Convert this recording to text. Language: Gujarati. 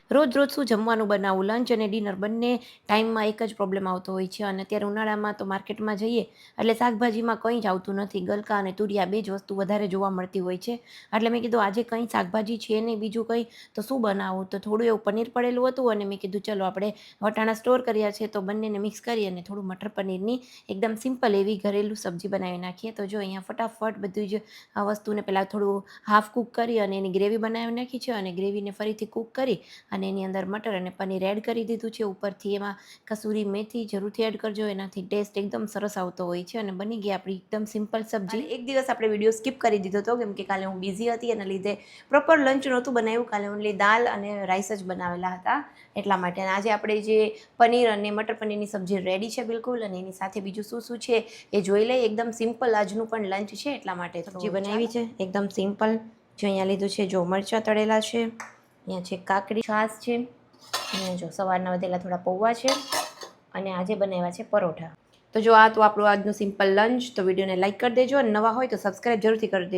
રોજ રોજ શું જમવાનું બનાવવું, લંચ અને ડિનર બંને ટાઈમમાં એક જ પ્રોબ્લેમ આવતો હોય છે. અને અત્યારે ઉનાળામાં તો માર્કેટમાં જઈએ એટલે શાકભાજીમાં કંઈ જ આવતું નથી. ગલકા અને તુરિયા બે જ વસ્તુ વધારે જોવા મળતી હોય છે. એટલે મેં કીધું આજે કંઈ શાકભાજી છે નહીં, બીજું કંઈ તો શું બનાવું? તો થોડું એવું પનીર પડેલું હતું અને મેં કીધું ચલો આપણે વટાણા સ્ટોર કર્યા છે તો બંનેને મિક્સ કરી અને થોડું મટર પનીરની એકદમ સિમ્પલ એવી ઘરેલું સબ્જી બનાવી નાખીએ. તો જો અહીંયા ફટાફટ બધું જ આ વસ્તુને પહેલાં થોડું હાફ કૂક કરી અને એની ગ્રેવી બનાવી નાખી છે. અને ગ્રેવીને ફરીથી કૂક કરી અને એની અંદર મટર અને પનીર એડ કરી દીધું છે. ઉપરથી એમાં કસૂરી મેથી જરૂરથી એડ કરજો, એનાથી ટેસ્ટ એકદમ સરસ આવતો હોય છે. અને બની ગઈ આપણી એકદમ સિમ્પલ સબ્જી. એક દિવસ આપણે વિડીયો સ્કીપ કરી દીધો હતો કેમ કે કાલે હું બિઝી હતી, એના લીધે પ્રોપર લંચ નહોતું બનાવ્યું. કાલે ઓનલી દાલ અને રાઈસ જ બનાવેલા હતા એટલા માટે. અને આજે આપણે જે પનીર અને મટર પનીરની સબ્જી રેડી છે બિલકુલ. અને એની સાથે બીજું શું શું છે એ જોઈ લઈએ. એકદમ સિમ્પલ આજનું પણ લંચ છે એટલા માટે સબ્જી બનાવી છે એકદમ સિમ્પલ. જો અહીંયા લીધું છે જો મરચાં તળેલા છે, અહીંયા છે કાકડી, છાશ છે, અહીંયા જો સવારના વધેલા થોડા પૌવા છે અને આજે બનાવ્યા છે પરોઠા. તો જો આ તો આપણું આજનું સિમ્પલ લંચ. તો વિડીયોને લાઈક કરી દેજો અને નવા હોય તો સબસ્ક્રાઈબ જરૂરથી કરી દેજો.